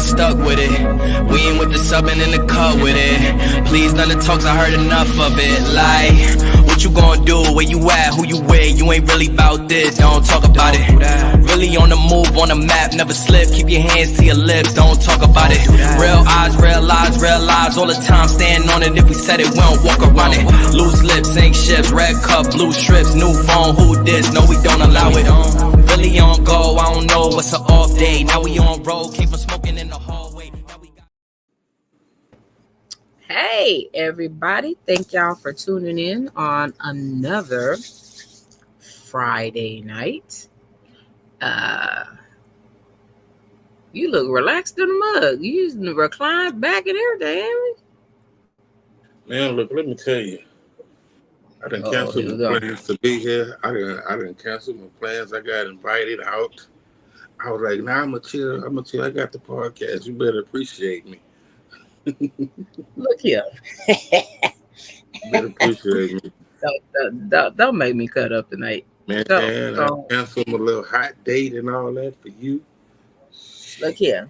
stuck with it. We ain't with the subbing in the cut with it. Please, none of the talks, I heard enough of it. Like, what you gonna do? Where you at? Who you with? You ain't really about this, don't talk about it. Really on the move, on the map, never slip. Keep your hands to your lips, don't talk about it. Real eyes, real lies, real lies. All the time, stand on it. If we said it, we don't walk around it. Loose lips, sink ships, red cup, blue strips, new phone, who this? No, we don't allow it. Really on go, I don't know what's an off day. Now we on road, came from smoking in the hallway. Hey everybody, thank y'all for tuning in on another Friday night. You look relaxed in the mug. You using the recline back and everything, ain't we? Man, look, let me tell you. I didn't cancel my plans to be here. I didn't cancel my plans. I got invited out. I was like, nah, I'm gonna chill. I got the podcast. You better appreciate me. Look here. Better appreciate me. Don't make me cut up tonight. Man, I canceled my little hot date and all that for you. Look here.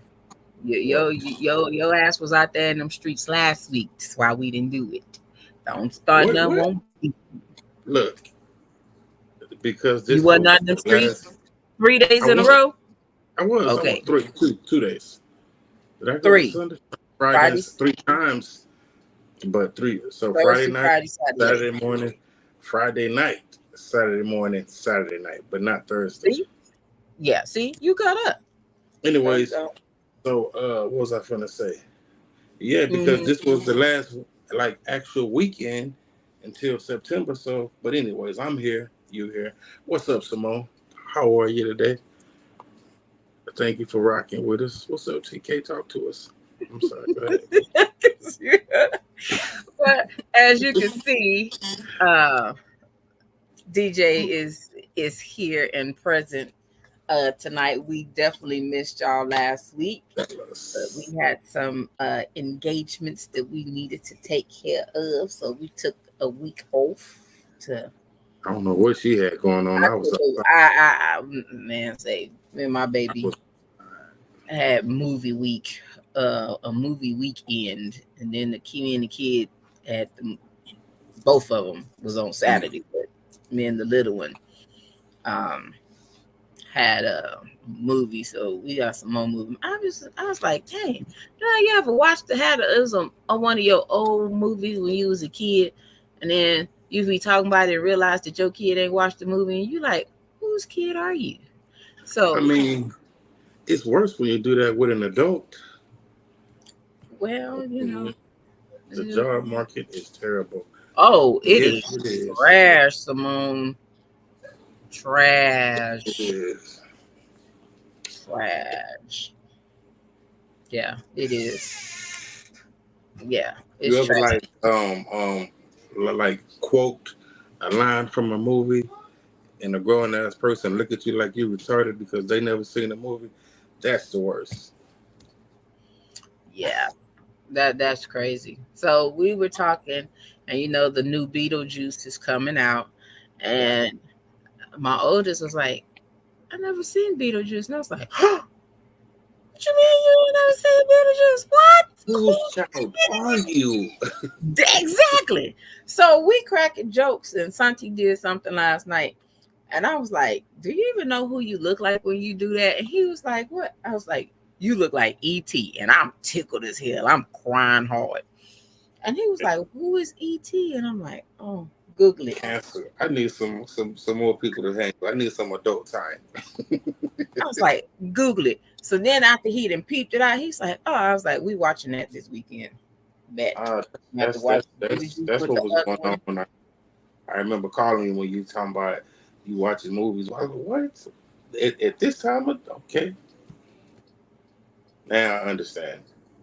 Your ass was out there in them streets last week. That's why we didn't do it. Don't start nothing. Look, because this you wasn't out in the streets 3 days in a row. I was. Okay. 2 days. Did I go 3 Sunday? Friday 3 times, but 3. So Thursday, Friday night, Saturday morning, Friday night, Saturday morning, Saturday night, but not Thursday. See? Yeah. See, you got up. Anyways, so what was I gonna say? Yeah, because this was the last actual weekend until September. So, but anyways, I'm here. You here? What's up, Simone? How are you today? Thank you for rocking with us. What's up, TK? Talk to us. I'm sorry. Go ahead. But as you can see, DJ is here and present tonight. We definitely missed y'all last week, but we had some engagements that we needed to take care of, so we took a week off to. I don't know what she had going on. Me and my baby had movie week, a movie weekend, and then me and the kid had both of them was on Saturday, but me and the little one had a movie, so we got some more movies. I was like, dang, you ever watched it was on one of your old movies when you was a kid, and then you be talking about it and realize that your kid ain't watched the movie, and you like, whose kid are you? So I mean, it's worse when you do that with an adult. Well, the job market is terrible. Oh, it is trash, Simone. Trash. It is trash. Yeah, it is. Yeah, it's you ever trash. Like quote a line from a movie, and a grown ass person look at you like you retarded because they never seen the movie? That's the worst. Yeah, that's crazy. So we were talking, and the new Beetlejuice is coming out, and my oldest was like, I never seen Beetlejuice. And I was like, what you mean you never seen Beetlejuice? What? Whose child are you? Exactly. So we cracking jokes, and Santi did something last night. And I was like, do you even know who you look like when you do that? And he was like, what? I was like, you look like E.T. And I'm tickled as hell. I'm crying hard. And he was like, who is E.T.? And I'm like, oh. Google it. Answer. I need some more people to hang with. I need some adult time. I was like, Google it. So then after he done peeped it out, he's like, oh, I was like, we watching that this weekend. That's what was going on when I remember calling you when you talking about you watching movies. I was like, what? At this time? Okay. Now I understand.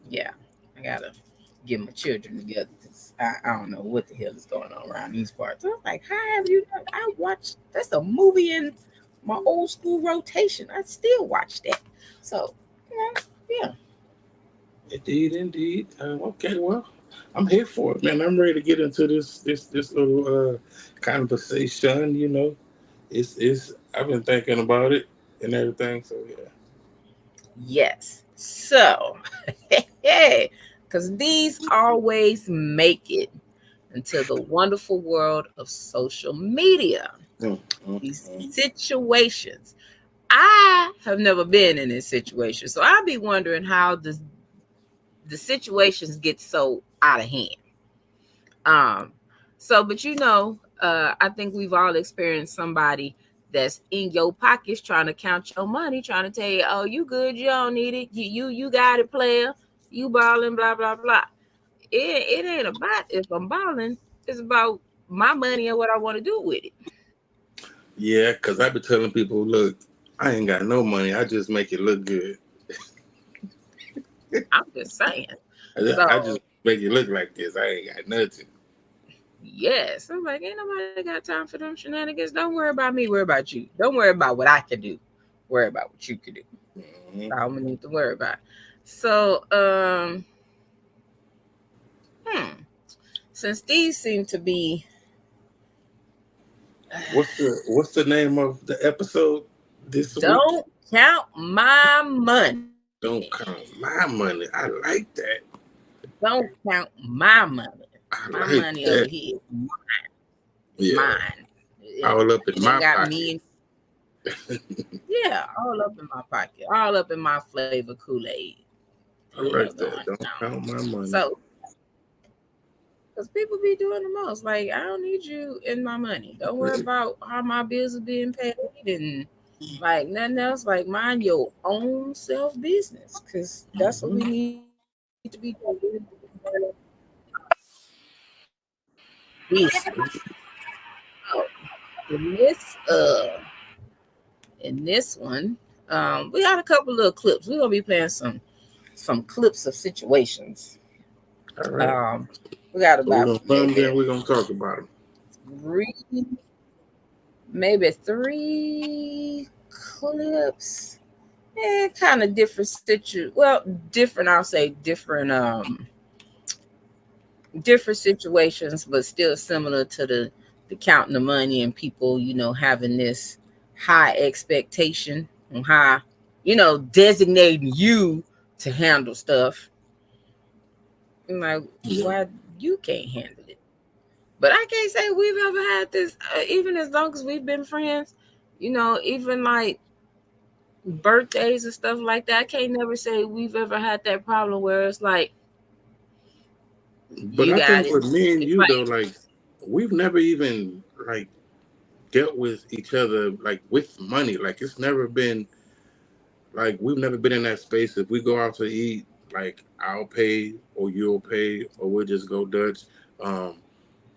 Yeah. I gotta get my children together. I don't know what the hell is going on around these parts. I was like, how have you done? I watched, that's a movie in my old school rotation. I still watch that. So, yeah. Indeed. Okay, well, I'm here for it, man. I'm ready to get into this little conversation. It's I've been thinking about it and everything. So Yes. So, because these always make it into the wonderful world of social media. These situations. I have never been in this situation, so I'll be wondering how the situations get so out of hand. But I think we've all experienced somebody that's in your pockets trying to count your money, trying to tell you, oh, you good, you don't need it, you got it, player, you balling, blah blah blah. It ain't about if I'm balling, it's about my money and what I want to do with it. Yeah, because I be telling people, look, I ain't got no money. I just make it look good. I'm just saying. I just make it look like this. I ain't got nothing. Yes. I'm like, ain't nobody got time for them shenanigans. Don't worry about me. Worry about you. Don't worry about what I can do. Worry about what you can do. That's all we need to worry about. So, since these seem to be, what's the name of the episode this week? Don't count my money. Don't count my money. I like that. Don't count my money. My like money that. over here is mine. Yeah. Mine. All up in my got pocket. Me yeah, all up in my pocket. All up in my flavor Kool-Aid. I like that. Don't count my money. So, because people be doing the most. Like, I don't need you in my money. Don't worry about how my bills are being paid and like nothing else. Like, mind your own self business, because that's what we need to be doing. In this one, we got a couple of clips. We're gonna be playing some clips of situations. All right. We got about we're gonna talk about them. Maybe three clips. Kind of different different. I'll say different. Different situations, but still similar to the counting the money and people, having this high expectation on how, designating you to handle stuff. I'm like, why you can't handle it? But I can't say we've ever had this, even as long as we've been friends, even like birthdays and stuff like that. I can't never say we've ever had that problem where it's like, but I think with me and you though, like we've never even like dealt with each other like with money. Like it's never been like we've never been in that space. If we go out to eat, like I'll pay or you'll pay or we'll just go Dutch.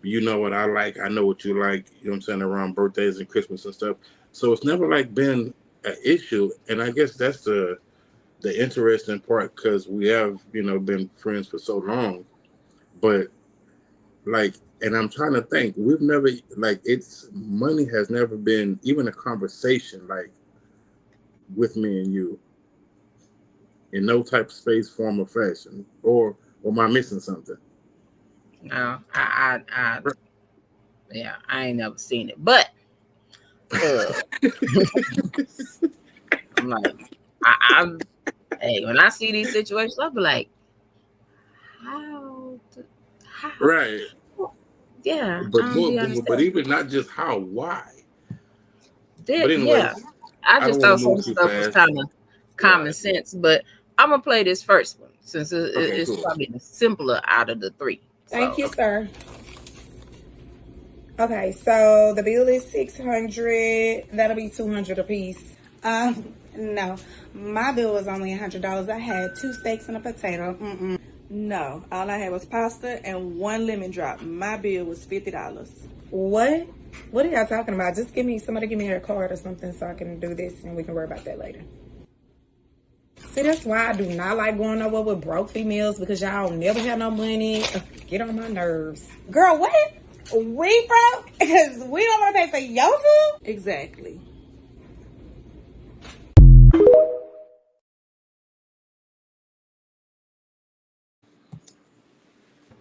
You know what I like, I know what you like, you know what I'm saying, around birthdays and Christmas and stuff. So it's never like been an issue. And I guess that's the interesting part because we have, been friends for so long. But like, and I'm trying to think, we've never like money has never been even a conversation like with me and you in no type of space, form, or fashion. Or am I missing something? No, I ain't never seen it, but I'm like, hey, when I see these situations, I'll be like, how? Right. Yeah. But even not just how, why? But anyways, yeah. I just thought some stuff was kind of common sense, but I'm going to play this first one since it's cool. Probably the simpler out of the three. Thank you, sir. Okay, so the bill is $600. That'll be $200 a piece. No, my bill was only $100. I had 2 steaks and a potato. No, all I had was pasta and 1 lemon drop. My bill was $50. What? What are y'all talking about? Just somebody give me her card or something so I can do this and we can worry about that later. See, that's why I do not like going nowhere with broke females because y'all never have no money. Get on my nerves. Girl, what? We broke? Because we don't want to pay for your food? Exactly.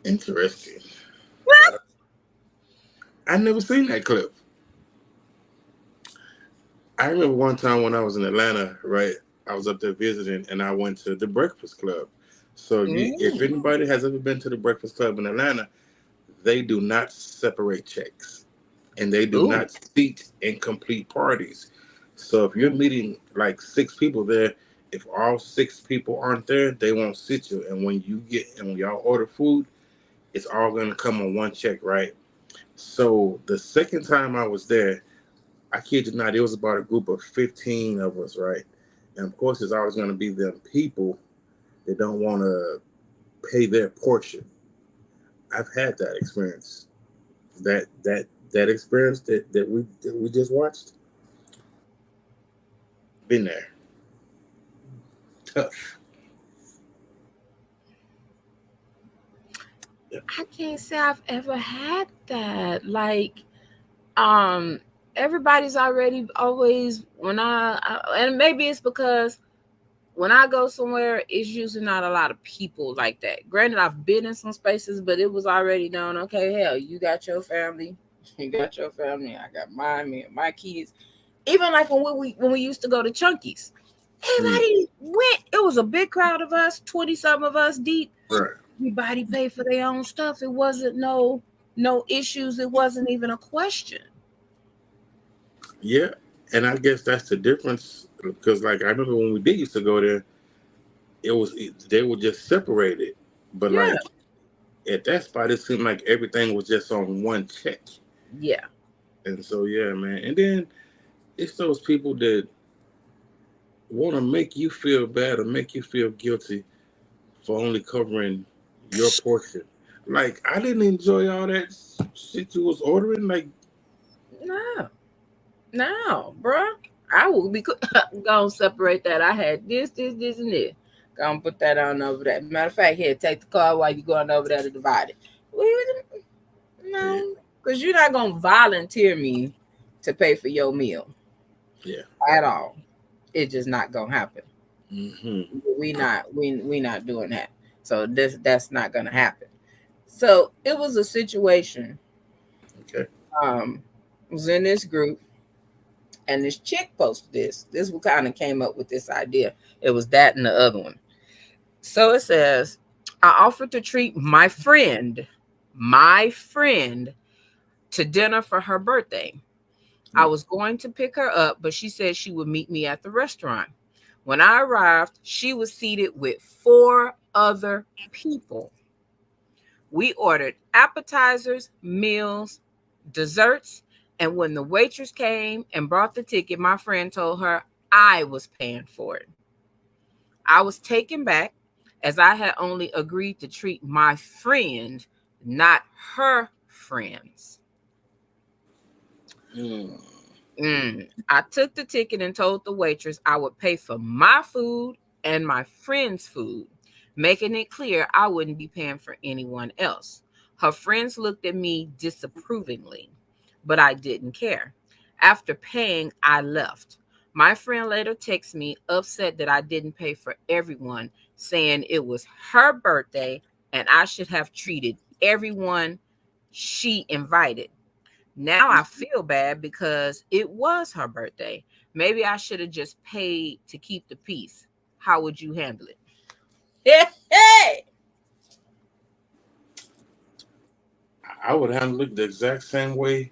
Interesting. I never seen that clip. I remember one time when I was in Atlanta, right? I was up there visiting, and I went to the Breakfast Club. So if Mm. anybody has ever been to the Breakfast Club in Atlanta, they do not separate checks, and they do Ooh. not seat and complete parties. So if you're meeting like 6 people there, if all 6 people aren't there, they won't sit you. And when y'all order food, it's all gonna come on one check, right? So the second time I was there, I kid you not, it was about a group of 15 of us, right? And of course, there's always gonna be them people that don't want to pay their portion. I've had that experience. That experience that we just watched. Been there. Tough. Yep. I can't say I've ever had that. Like, everybody's already always and maybe it's because when I go somewhere, it's usually not a lot of people like that. Granted, I've been in some spaces, but it was already known. Okay, hell, you got your family, you got your family. I got mine, me and my kids. Even like when we used to go to Chunky's, everybody went. It was a big crowd of us, 20-some of us deep. Right. Everybody paid for their own stuff. It wasn't no issues. It wasn't even a question. Yeah, and I guess that's the difference because, like, I remember when we did used to go there, they were just separated, but Yeah. like at that spot, it seemed like everything was just on one check. Yeah. And so, yeah, man. And then it's those people that want to make you feel bad or make you feel guilty for only covering your portion. Like, I didn't enjoy all that shit you was ordering. Like, No, bro. I will be gonna separate that. I had this, and this. Gonna put that on over there. Matter of fact, here, take the card while you going over there to divide it. No, because you're not gonna volunteer me to pay for your meal. Yeah. At all. It's just not gonna happen. Mm-hmm. We not doing that. So that's not gonna happen. So it was a situation. Okay. Was in this group. And this chick posted this. This what kind of came up with this idea. It was that and the other one. So it says, I offered to treat my friend to dinner for her birthday. I was going to pick her up, but she said she would meet me at the restaurant. When I arrived, she was seated with 4 other people. We ordered appetizers, meals, desserts, and when the waitress came and brought the ticket, my friend told her I was paying for it. I was taken back as I had only agreed to treat my friend, not her friends. I took the ticket and told the waitress I would pay for my food and my friend's food, making it clear I wouldn't be paying for anyone else. Her friends looked at me disapprovingly, but I didn't care. After paying, I left. My friend later texted me upset that I didn't pay for everyone, saying it was her birthday and I should have treated everyone she invited. Now I feel bad because it was her birthday. Maybe I should have just paid to keep the peace. How would you handle it? Hey! I would handle it the exact same way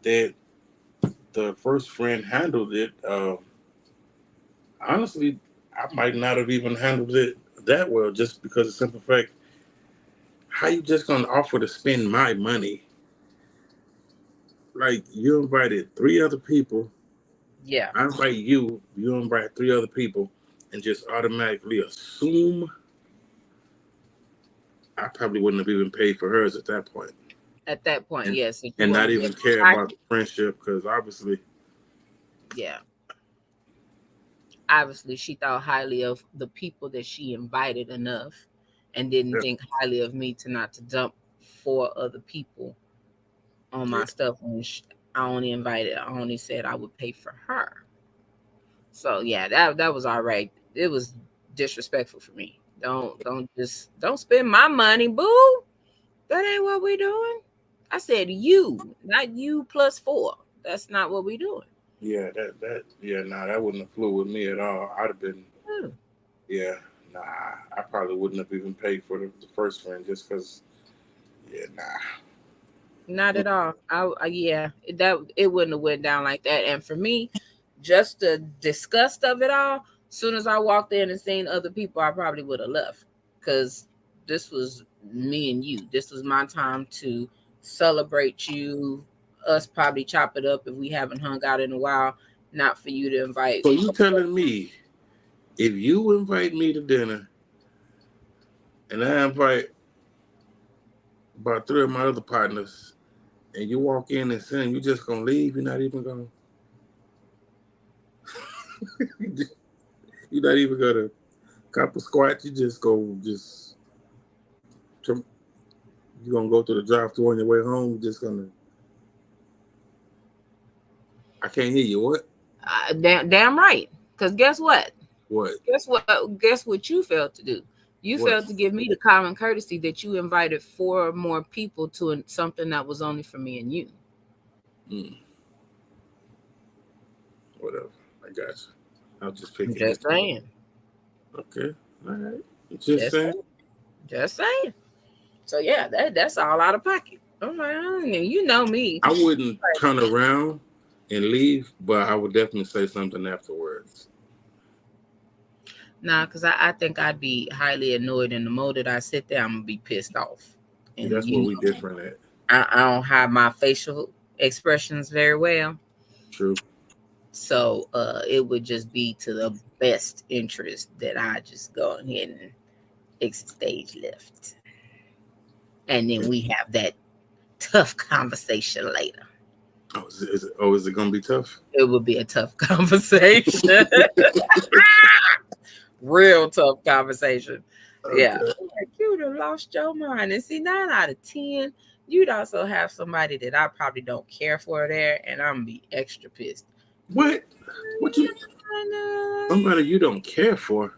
that the first friend handled it. Honestly, I might not have even handled it that well, just because of the simple fact, how you just gonna offer to spend my money? Like, you invited 3 other people. Yeah. I invite you. You invite 3 other people, and just automatically assume I probably wouldn't have even paid for hers at that point. At that point, and, yes. And not even care about the friendship, because obviously. Yeah. Obviously, she thought highly of the people that she invited enough and didn't think highly of me to dump 4 other people on my stuff when I only said I would pay for her. So yeah, that was all right. It was disrespectful for me. Don't spend my money, boo. That ain't what we doing. I said you, not you plus 4. That's not what we doing. Yeah, that wouldn't have flew with me at all. I'd have been, I probably wouldn't have even paid for the first friend just because, Not at all. It wouldn't have went down like that. And for me, just the disgust of it all, as soon as I walked in and seen other people, I probably would have left, because this was me and you. This was my time to celebrate you, us probably chop it up if we haven't hung out in a while, not for you to invite. So you telling me if you invite me to dinner and I invite about 3 of my other partners and you walk in and sing, you just gonna leave? You're not even gonna you're not even gonna couple squats, you you're gonna go to the drive-thru on your way home, I can't hear you. What? Damn right. Because guess what? What? Guess what you failed to do? You failed to give me the common courtesy that you invited 4 more people to something that was only for me and you. Whatever. I got you. I'll just pick it. Just saying. Okay. All right. Just saying. Just saying. So yeah, that's all out of pocket. I'm like, you know me. I wouldn't turn around and leave, but I would definitely say something afterwards. Nah, because I think I'd be highly annoyed, and the more that I sit there, I'm gonna be pissed off. And that's where we different at. I don't hide my facial expressions very well. True. So it would just be to the best interest that I just go ahead and exit stage left. And then we have that tough conversation later. Is it gonna be tough? It would be a tough conversation. Real tough conversation. Okay. Yeah. Like, you'd have lost your mind. And see, 9 out of 10, you'd also have somebody that I probably don't care for there, and I'm gonna be extra pissed. What you somebody you don't care for?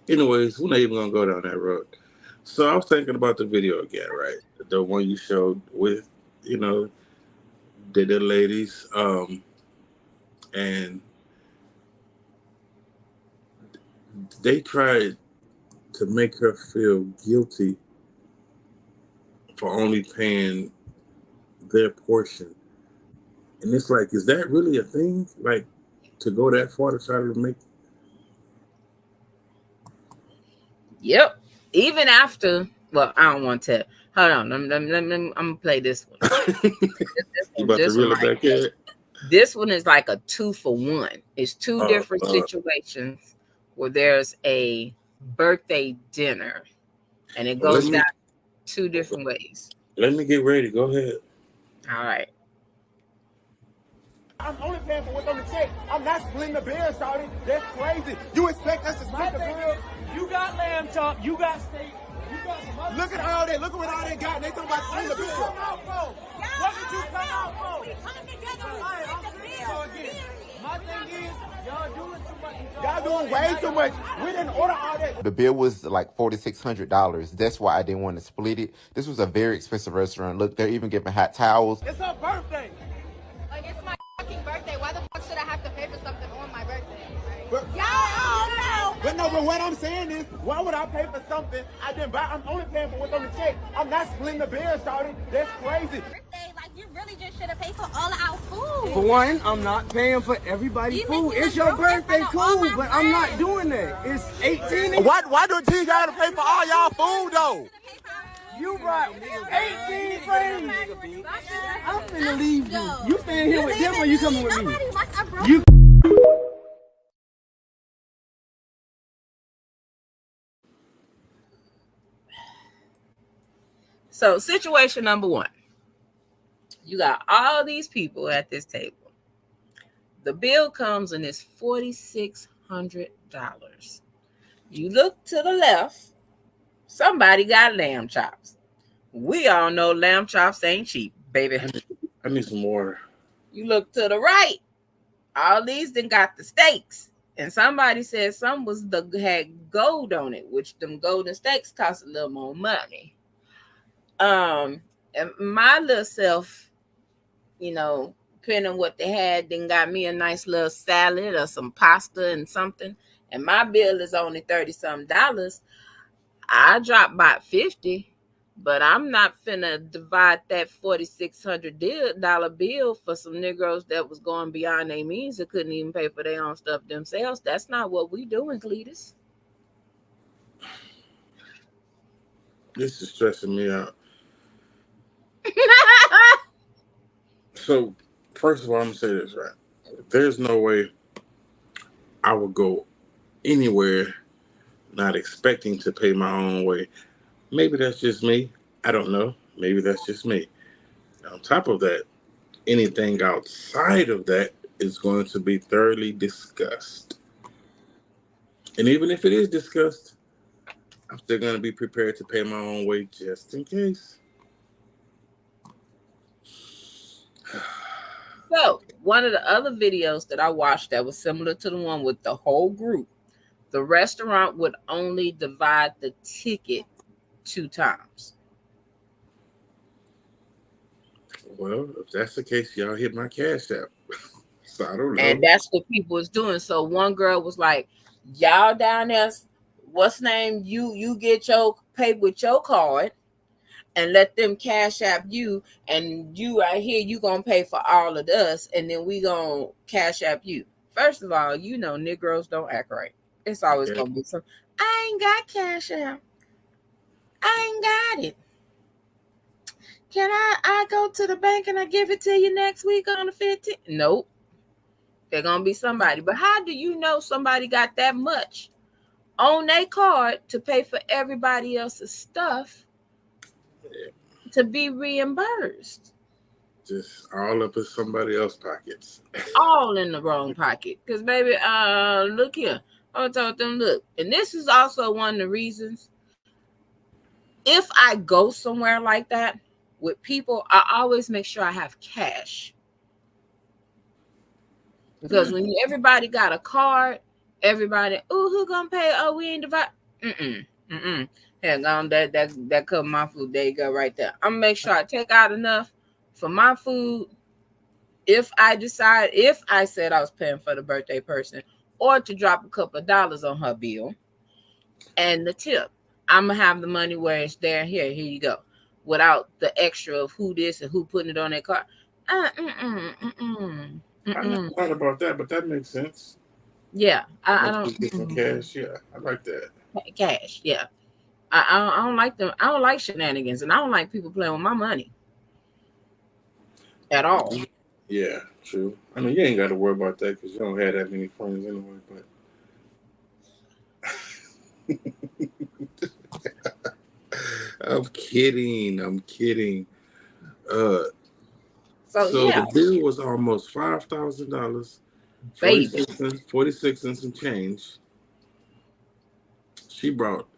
Anyways, we're not even gonna go down that road. So I was thinking about the video again, right? The one you showed with, the ladies, and they tried to make her feel guilty for only paying their portion. And it's like, is that really a thing? Like, to go that far to try to make? Yep. Even after, well, I don't want to. Hold on. I'm gonna play this one. You about to reel it back in? This one is like a 2-for-1. It's 2 different situations where there's a birthday dinner, and it goes down 2 different ways. Let me get ready. Go ahead. All right. I'm only paying for what's on the check. I'm not splitting the bill, shawty. That's crazy. You expect us to split the bill? You got lamb chop. You got steak. You got some other. Look at all that. Look at what all they got. They talking about splitting the bill. What did you come out for? We come together. We split the bill. So again, my thing is, y'all doing too much. Y'all doing way too much. We didn't order all that. The bill was like $4,600. That's why I didn't want to split it. This was a very expensive restaurant. Look, they're even giving hot towels. It's her birthday. Like, it's my fucking birthday. Why the fuck should I have to pay for something on my birthday? But what I'm saying is, why would I pay for something I didn't buy? I'm only paying for what's on the check. I'm not splitting the bill, shawty. That's crazy. Birthday, like, you really just should have paid for all of our food. For one, I'm not paying for everybody's food. It's your birthday, cool, but I'm not doing that. It's 18. Why do you gotta pay for all y'all food though? You brought 18 friends. I'm finna leave you. You staying here with them or you coming with me? You. So situation number 1. You got all these people at this table. The bill comes and it's $4,600. You look to the left, somebody got lamb chops. We all know lamb chops ain't cheap, baby. I need some water. You look to the right, all these then got the steaks. And somebody said some had gold on it, which them golden steaks cost a little more money. And my little self, depending on what they had, then got me a nice little salad or some pasta and something, and my bill is only $30-something, I drop about 50, but I'm not finna divide that $4,600 bill for some Negroes that was going beyond their means that couldn't even pay for their own stuff themselves. That's not what we doing, Cletus. This is stressing me out. So, first of all, I'm gonna say this right. There's no way I would go anywhere not expecting to pay my own way. Maybe that's just me. I don't know. Maybe that's just me. On top of that, anything outside of that is going to be thoroughly discussed. And even if it is discussed, I'm still going to be prepared to pay my own way just in case. So, one of the other videos that I watched that was similar to the one with the whole group, the restaurant would only divide the ticket 2 times. Well, if that's the case, y'all hit my cash app. So I don't know. And that's what people was doing. So one girl was like, y'all down there, what's name? You get your pay with your card and let them cash app you, and you right here, you gonna pay for all of us, and then we gonna cash app you. First of all, you know Negroes don't act right. It's always gonna be some, I ain't got cash app. I ain't got it. Can I go to the bank and I give it to you next week on the 15th? Nope. They're going to be somebody. But how do you know somebody got that much on their card to pay for everybody else's stuff to be reimbursed? Just all up in somebody else's pockets. All in the wrong pocket. Because, baby, look here. I told them, look. And this is also one of the reasons. If I go somewhere like that with people, I always make sure I have cash. Because when everybody got a card, everybody, oh, who gonna pay? Oh, we ain't divide. Hang on, that cover my food. There you go, right there. I'm gonna make sure I take out enough for my food. If I said I was paying for the birthday person, or to drop a couple of dollars on her bill, and the tip, I'm gonna have the money where it's there. Here you go, without the extra of who this and who putting it on their card. I never thought about that, but that makes sense. Yeah, I don't get some cash. Yeah, I like that. Cash, yeah. I don't like them. I don't like shenanigans, and I don't like people playing with my money at all. Yeah, true. I mean, you ain't got to worry about that because you don't have that many friends anyway. But I'm kidding. So yeah. The bill was almost $5,000. 46 and some change. She brought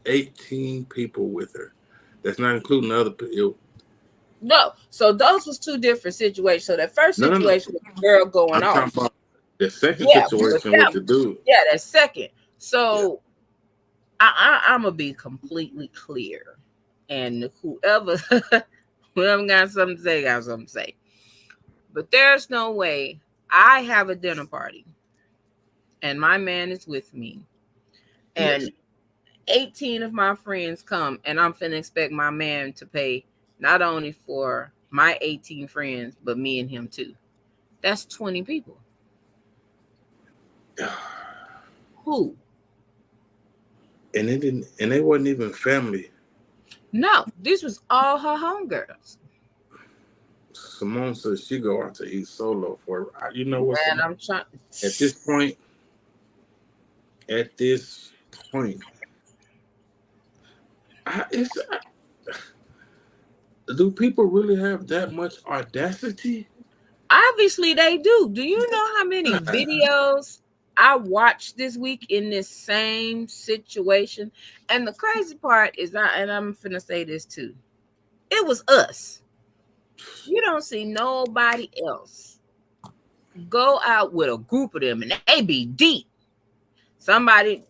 18 people with her. That's not including the other people. No, so those was 2 different situations. So that first situation was the girl going off. The second situation with the dude. Yeah, that second. So I'm gonna be completely clear, and whoever got something to say, got something to say. But there's no way I have a dinner party, and my man is with me, and 18 of my friends come, and I'm finna expect my man to pay not only for my 18 friends, but me and him too. That's 20 people. Who? And they wasn't even family. No, this was all her homegirls. Simone says she go out to eat solo for, you know what? Man, I'm trying. At this point, do people really have that much audacity? Obviously, they do. Do you know how many videos I watched this week in this same situation? And the crazy part is, I'm finna say this too, it was us. You don't see nobody else go out with a group of them, and they be deep. Somebody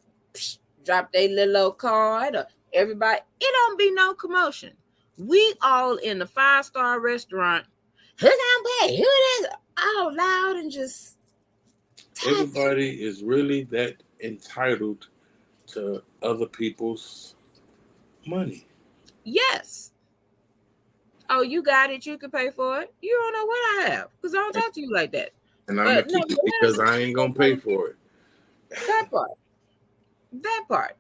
drop their little card, or everybody. It don't be no commotion. We all in the 5-star restaurant Who gonna pay? Who is out loud and just Everybody is really that entitled to other people's money. yes. Oh, you got it. You can pay for it. You don't know what I have because I don't talk to you like that. And I'm But gonna keep it because I ain't gonna pay for it. That part. That part.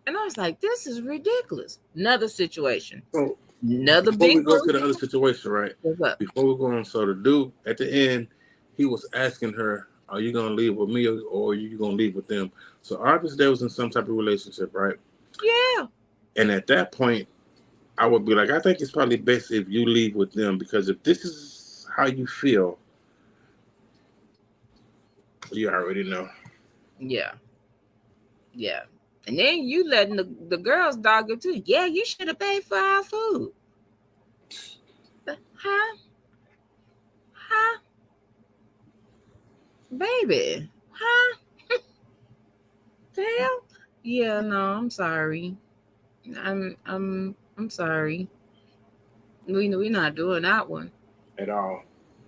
And I was like, this is ridiculous. Another situation. So Another before we big go to the other situation, right? What's up? Before we go on, so the dude at the end, he was asking her, "Are you gonna leave with me or are you gonna leave with them?" So obviously they was in some type of relationship, right? Yeah. And at that point, I would be like, I think it's probably best if you leave with them because if this is how you feel, you already know. Yeah. Yeah. And then you letting the girls dog it too. Yeah, you should have paid for our food. Huh? Huh? Baby. Huh? The hell? Yeah, no, I'm sorry. I'm sorry. We're not doing that one. At all.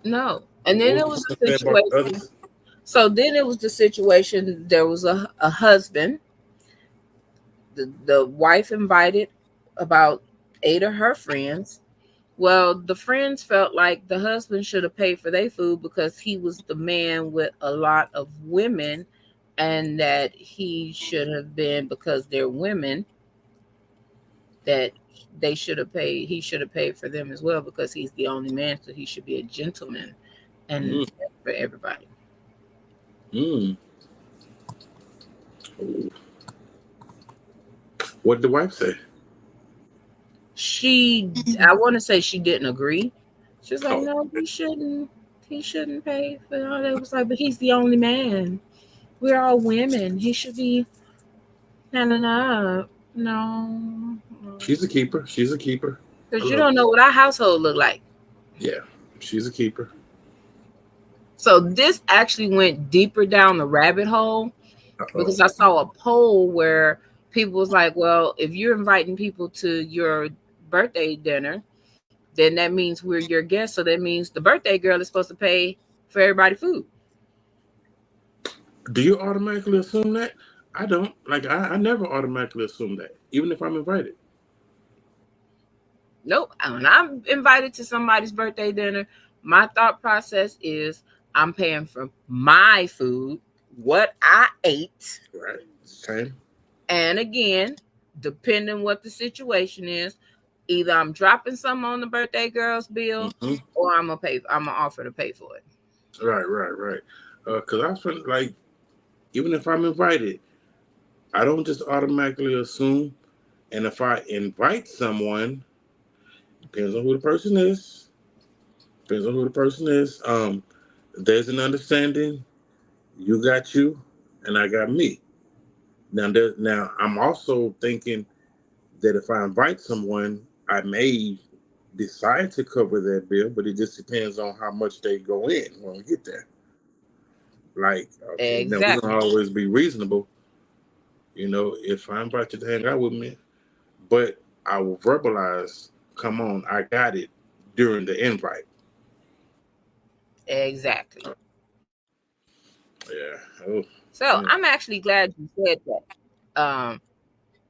No. And then What it was was you a gonna say about the situation. others? So then it was the situation. There was a husband. The wife invited about 8 of her friends. Well, the friends felt like the husband should have paid for their food because he was the man with a lot of women, and that he should have been, because they're women, that they should have paid. He should have paid for them as well because he's the only man, so he should be a gentleman and for everybody. What did the wife say? I want to say she didn't agree. She was like, no, he shouldn't pay for all that. It was like, but he's the only man. We're all women. He should be. No. She's a keeper. Because you don't know what our household look like. Yeah, she's a keeper. So this actually went deeper down the rabbit hole because I saw a poll where people was like, well, if you're inviting people to your birthday dinner, then that means we're your guests. So that means the birthday girl is supposed to pay for everybody's food. Do you automatically assume that? I don't. Like, I never automatically assume that, even if I'm invited. Nope. When I'm invited to somebody's birthday dinner, my thought process is I'm paying for my food, what I ate. Right. Same. And again, depending what the situation is, either I'm dropping some on the birthday girl's bill or I'm gonna offer to pay for it. Right. Because I feel like, even if I'm invited, I don't just automatically assume. And if I invite someone, depends on who the person is. There's an understanding. You got you, and I got me. Now I'm also thinking that if I invite someone, I may decide to cover that bill, but it just depends on how much they go in when we get there. Like, okay, exactly. Now we're gonna always be reasonable. You know, if I invite you to hang out with me, but I will verbalize, come on, I got it during the invite. Exactly. Yeah. So I'm actually glad you said that.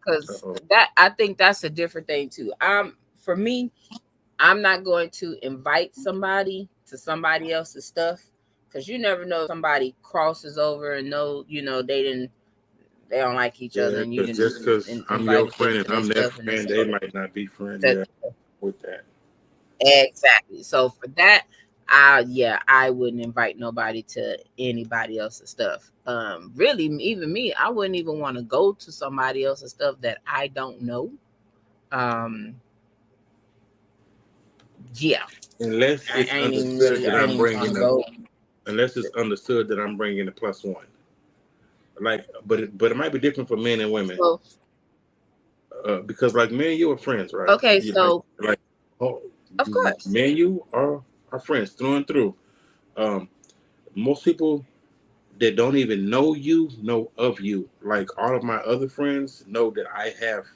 Because that, I think that's a different thing too. For me, I'm not going to invite somebody to somebody else's stuff, because you never know if somebody crosses over and they don't like each other, and you didn't just because I'm your friend and I'm their friend, they might not be friends with that. Exactly. So for that, I wouldn't invite nobody to anybody else's stuff. Really, even me, I wouldn't even want to go to somebody else's stuff that I don't know. Yeah. Unless it's understood that I'm bringing a plus one. Like, but it might be different for men and women. So, because like me and you are friends, right? Okay, so of course, me and you are friends through and through. Most people that don't even know you know of you. Like, all of my other friends know that I have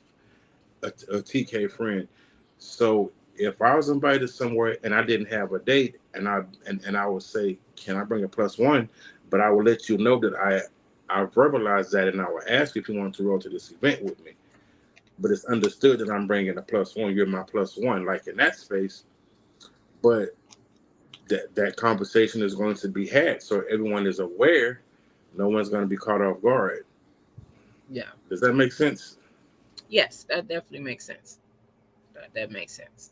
a TK friend. So if I was invited somewhere and I didn't have a date, and I would say, can I bring a +1? But I will let you know that I verbalized that, and I will ask you if you want to roll to this event with me. But it's understood that I'm bringing a +1. You're my +1, like in that space. But that conversation is going to be had, so everyone is aware. No one's going to be caught off guard. Yeah. Does that make sense? Yes, that definitely makes sense. That makes sense.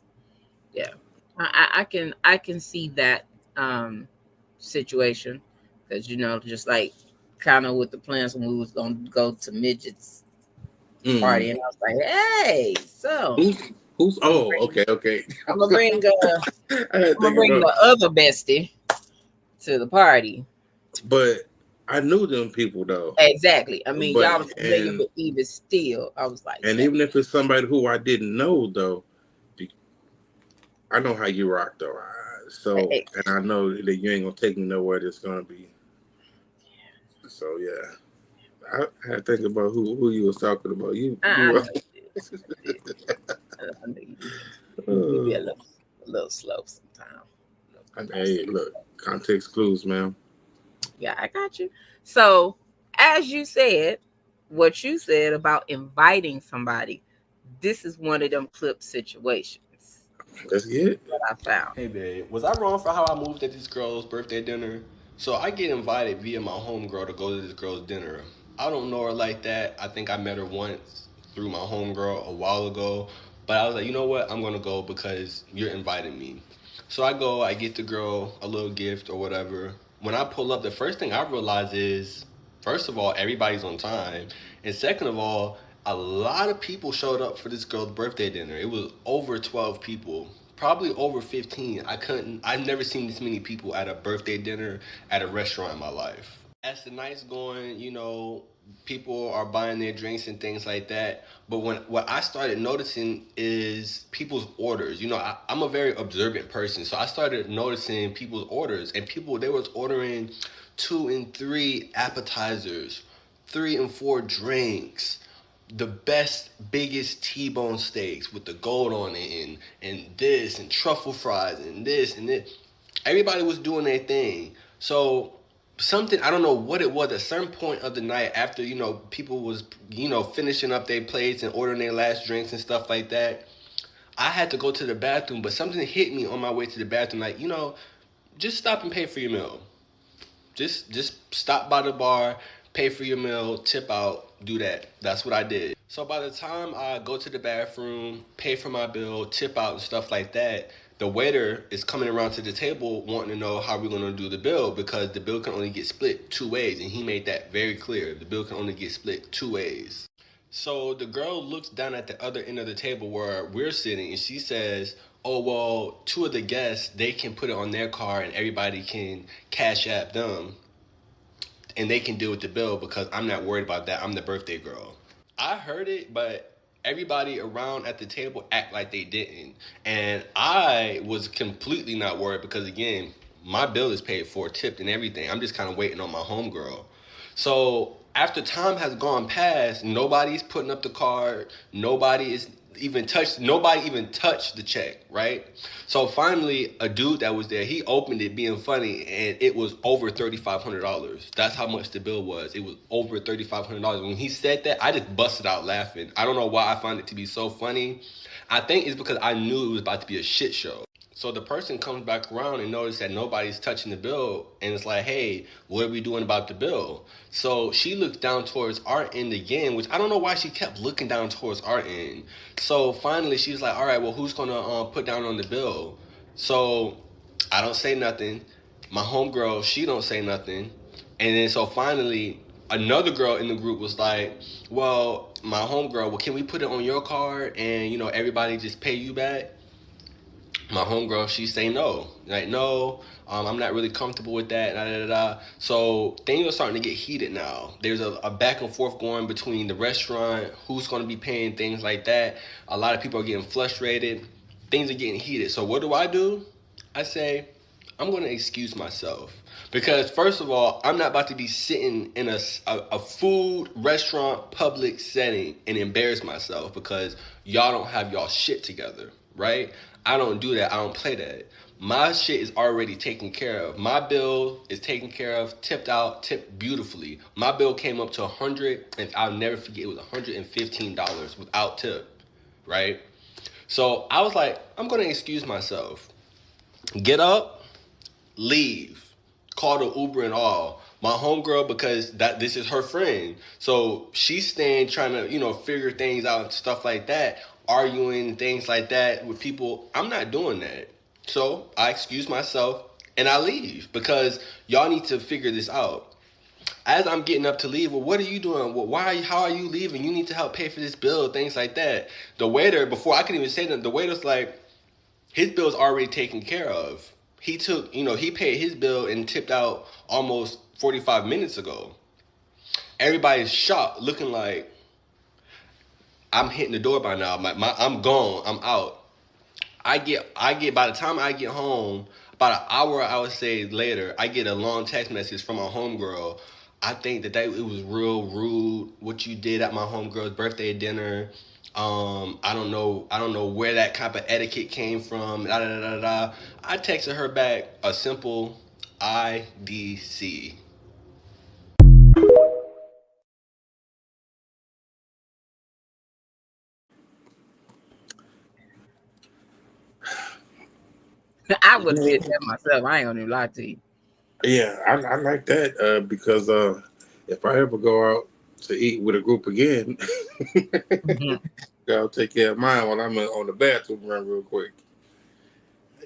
Yeah, I can see that situation, because just like kind of with the plans when we was gonna go to Midget's party, and I was like, hey, so who's okay. I'm gonna bring the other bestie to the party. But I knew them people though. Exactly. I mean, y'all was familiar, but even still, I was like, and even if it's somebody who I didn't know though, I know how you rock though. And I know that you ain't gonna take me nowhere that's gonna be. So yeah, I had to think about who you was talking about. You be a little slow sometimes. Hey, look, context clues, man. Yeah, I got you. So, as you said, what you said about inviting somebody, this is one of them clip situations. Let's get it. What I found. Hey, babe, was I wrong for how I moved at this girl's birthday dinner? So I get invited via my homegirl to go to this girl's dinner. I don't know her like that. I think I met her once through my homegirl a while ago. But I was like, you know what? I'm going to go because you're inviting me. So I go, I get the girl a little gift or whatever. When I pull up, the first thing I realize is, first of all, everybody's on time. And second of all, a lot of people showed up for this girl's birthday dinner. It was over 12 people, probably over 15. I've never seen this many people at a birthday dinner at a restaurant in my life. As the night's going, people are buying their drinks and things like that. But what I started noticing is people's orders. I'm a very observant person, so I started noticing people's orders. And they was ordering 2 and 3 appetizers, 3 and 4 drinks, the best, biggest T-bone steaks with the gold on it, and this, and truffle fries, and this, and this. Everybody was doing their thing. So something, I don't know what it was, at a certain point of the night after, people was, finishing up their plates and ordering their last drinks and stuff like that, I had to go to the bathroom, but something hit me on my way to the bathroom, like, just stop and pay for your meal. Just stop by the bar, pay for your meal, tip out, do that. That's what I did. So by the time I go to the bathroom, pay for my bill, tip out and stuff like that, the waiter is coming around to the table wanting to know how we're going to do the bill, because the bill can only get split 2 ways. And he made that very clear. The bill can only get split 2 ways. So the girl looks down at the other end of the table where we're sitting, and she says, oh, well, 2 of the guests, they can put it on their card and everybody can cash app them and they can deal with the bill because I'm not worried about that. I'm the birthday girl. I heard it, but everybody around at the table act like they didn't. And I was completely not worried because, again, my bill is paid for, tipped and everything. I'm just kind of waiting on my homegirl. So after time has gone past, nobody's putting up the card. Nobody even touched the check, right? So finally, a dude that was there, he opened it being funny, and it was over $3,500. That's how much the bill was. It was over $3,500. When he said that, I just busted out laughing. I don't know why I find it to be so funny. I think it's because I knew it was about to be a shit show. So the person comes back around and notices that nobody's touching the bill, and it's like, hey, what are we doing about the bill? So she looks down towards our end again, which I don't know why she kept looking down towards our end. So finally she's like, all right, well, who's gonna put down on the bill? So I don't say nothing. My homegirl, she don't say nothing. And then so finally another girl in the group was like, well, my homegirl, well, can we put it on your card and, everybody just pay you back? My homegirl, she say no. Like, no, I'm not really comfortable with that. So things are starting to get heated now. There's a back and forth going between the restaurant, who's going to be paying, things like that. A lot of people are getting frustrated. Things are getting heated. So what do? I say, I'm going to excuse myself. Because first of all, I'm not about to be sitting in a food, restaurant, public setting and embarrass myself because y'all don't have y'all shit together. right? I don't do that. I don't play that. My shit is already taken care of. My bill is taken care of, tipped out, tipped beautifully. My bill came up to $100, and I'll never forget, it was $115 without tip, right? So I was like, I'm gonna excuse myself. Get up, leave, call the Uber and all. My homegirl, because this is her friend, so she's staying trying to figure things out and stuff like that, arguing things like that with people. I'm not doing that, so I excuse myself and I leave because y'all need to figure this out. As I'm getting up to leave, well, what are you doing? Well, how are you leaving? You need to help pay for this bill, things like that. The waiter, before I could even say that, the waiter's like, his bill's already taken care of. He took, he paid his bill and tipped out almost 45 minutes ago. Everybody's shocked, looking like I'm hitting the door by now. I'm gone. I'm out. I get by the time I get home, about an hour, I would say later, I get a long text message from my homegirl. I think that it was real rude what you did at my homegirl's birthday dinner. I don't know where that type of etiquette came from. Da, da, da, da. I texted her back a simple IDC. I would have did that myself. I ain't gonna even lie to you. Yeah, I like that because if I ever go out to eat with a group again, I'll take care of mine while I'm on the bathroom run real quick.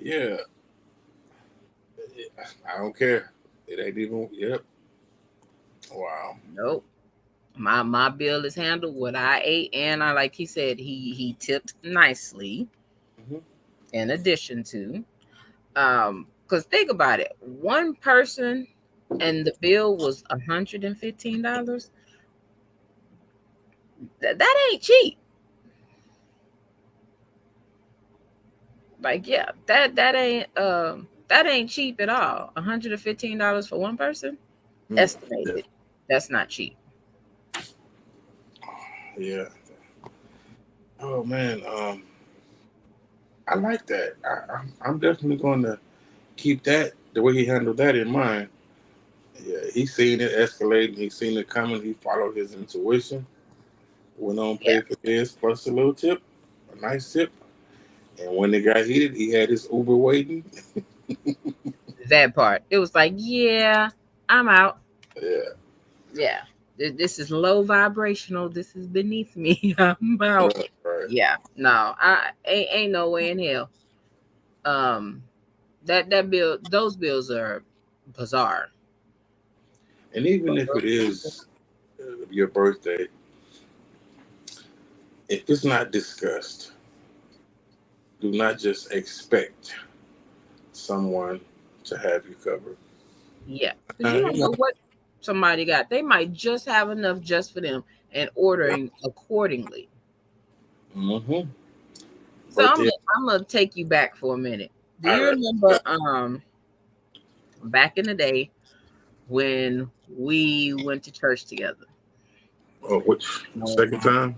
Yeah, I don't care. It ain't even. Yep. Wow. Nope. My bill is handled. What I ate, and I like he said he tipped nicely. Mm-hmm. In addition to, because think about it, one person and the bill was $115. That ain't cheap. Like, yeah, that ain't cheap at all. $115 for one person, estimated. That's not cheap. Yeah. Oh man, I like that. I'm definitely going to keep that the way he handled that in mind. Yeah, he seen it escalating. He seen it coming. He followed his intuition. Went on, paid for this, plus a little tip, a nice tip. And when it got heated, he had his Uber waiting. That part. It was like, yeah, I'm out. Yeah. Yeah. This is low vibrational. This is beneath me. I'm out. Right. Yeah. No, I ain't no way in hell. That bill, those bills are bizarre. And even if it is your birthday, if it's not discussed, do not just expect someone to have you covered. Yeah. You don't know what somebody got. They might just have enough just for them and ordering accordingly. Mm-hmm. So I'm gonna take you back for a minute. Do you remember back in the day when we went to church together? Oh, which second time?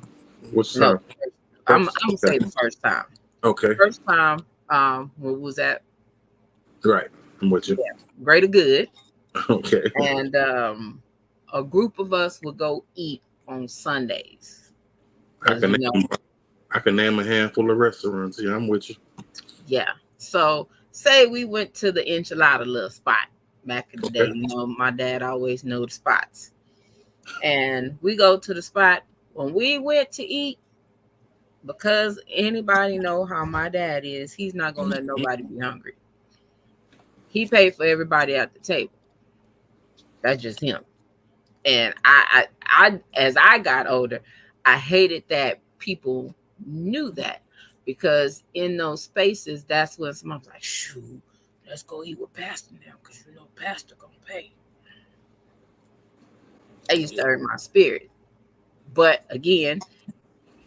Which time? No, I'm gonna say the first time. Okay. First time, what was that? Right. I'm with you. Yeah. Greater Good. Okay. And a group of us would go eat on Sundays. I can name a handful of restaurants. Yeah, I'm with you. Yeah. So say we went to the enchilada little spot back in the day. You know, my dad always knew the spots. And we go to the spot. When we went to eat, because anybody know how my dad is, he's not gonna let nobody be hungry. He paid for everybody at the table. That's just him. And I as I got older, I hated that people knew that, because in those spaces, that's when someone's like, shoot, let's go eat with Pastor now, because you know Pastor gonna pay. I used to hurt my spirit. But again,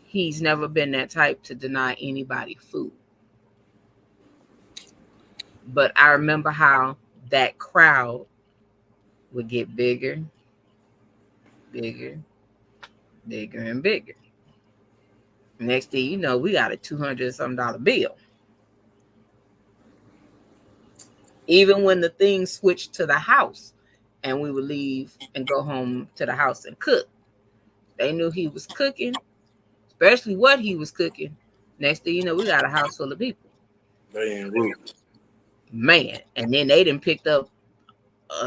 he's never been that type to deny anybody food. But I remember how that crowd would get bigger, bigger, bigger, and bigger. Next thing you know, we got a $200-something bill. Even when the thing switched to the house and we would leave and go home to the house and cook, they knew he was cooking, especially what he was cooking. Next thing you know, we got a house full of people. They ain't rude. Man, and then they done picked up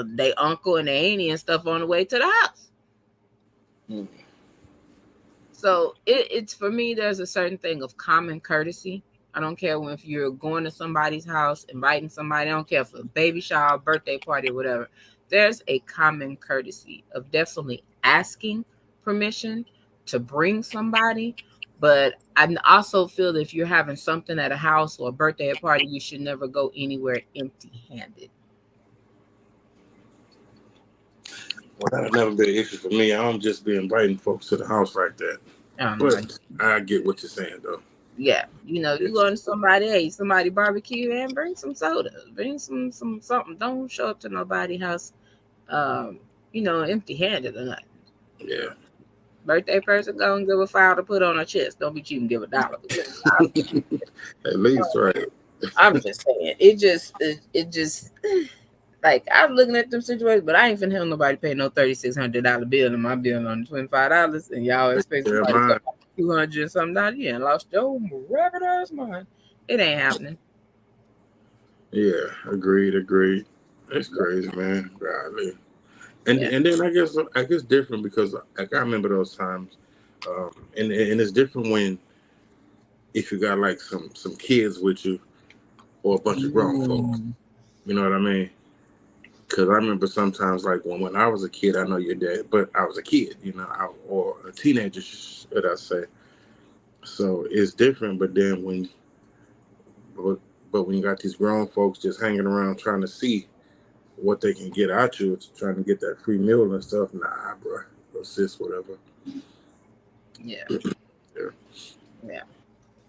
their uncle and their auntie and stuff on the way to the house. So it's for me, there's a certain thing of common courtesy. I don't care if you're going to somebody's house, inviting somebody. I don't care for a baby shower, birthday party, or whatever. There's a common courtesy of definitely asking permission to bring somebody. But I also feel that if you're having something at a house or a birthday party, you should never go anywhere empty-handed. Well, that'll never be an issue for me. I don't just be inviting folks to the house like that. But I get what you're saying, though. Yeah, you go to somebody barbecue and bring some soda, bring some something. Don't show up to nobody's house, empty-handed or nothing. Yeah. Birthday person, go and give a $5 to put on her chest. Don't be cheap and give $1. At least, right. I'm just saying, it just like I'm looking at them situations, but I ain't finna have nobody pay no $3,600 bill, and my bill on $25, and y'all expect somebody to pay $200 something. Yeah, lost your rabbit ass mind. It ain't happening. Yeah, agreed. It's crazy, man. Golly. And then I guess different because like I remember those times, and it's different when if you got like some kids with you or a bunch of grown folks. You know what I mean? Because I remember sometimes like when I was a kid, I know your dad, but I was a kid, or a teenager, should I say? So it's different. But then when you got these grown folks just hanging around trying to see what they can get out you, trying to get that free meal and stuff, nah, bro, or sis, whatever. Yeah.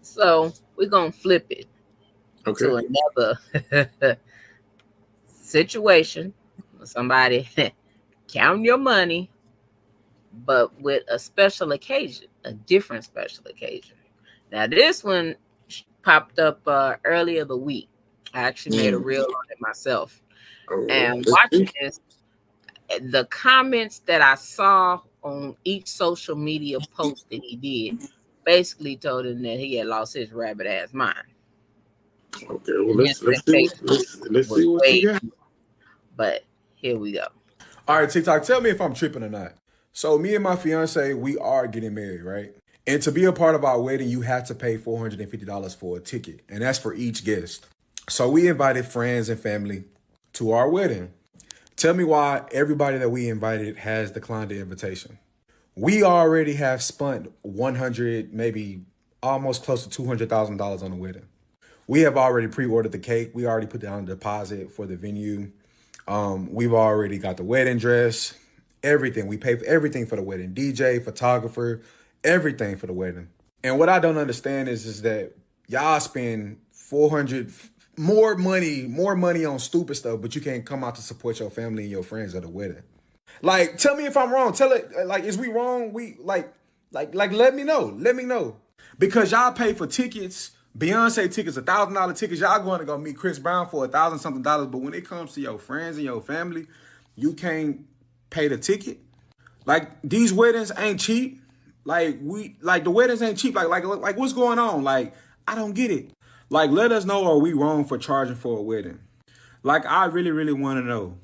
So we're gonna flip it to another situation. Somebody count your money, but with a special occasion, a different special occasion. Now this one popped up earlier the week. I actually made a reel on it myself. And watching this, the comments that I saw on each social media post that he did basically told him that he had lost his rabbit ass mind. Okay, well let's see what you got. But here we go. All right, TikTok, tell me if I'm tripping or not. So me and my fiance, we are getting married, right? And to be a part of our wedding, you have to pay $450 for a ticket, and that's for each guest. So we invited friends and family to our wedding. Tell me why everybody that we invited has declined the invitation. We already have spent $100, maybe almost close to $200,000 on the wedding. We have already pre-ordered the cake. We already put down a deposit for the venue. We've already got the wedding dress, everything. We paid for everything for the wedding, DJ, photographer, everything for the wedding. And what I don't understand is that y'all spend more money on stupid stuff, but you can't come out to support your family and your friends at a wedding. Like, tell me if I'm wrong. Tell it, like, is we wrong? We like, let me know. Because y'all pay for tickets, Beyonce tickets, $1,000 tickets. Y'all going to go meet Chris Brown for $1,000 something. But when it comes to your friends and your family, you can't pay the ticket. Like, these weddings ain't cheap. The weddings ain't cheap. Like what's going on? Like, I don't get it. Like, let us know, are we wrong for charging for a wedding? Like, I really, really want to know.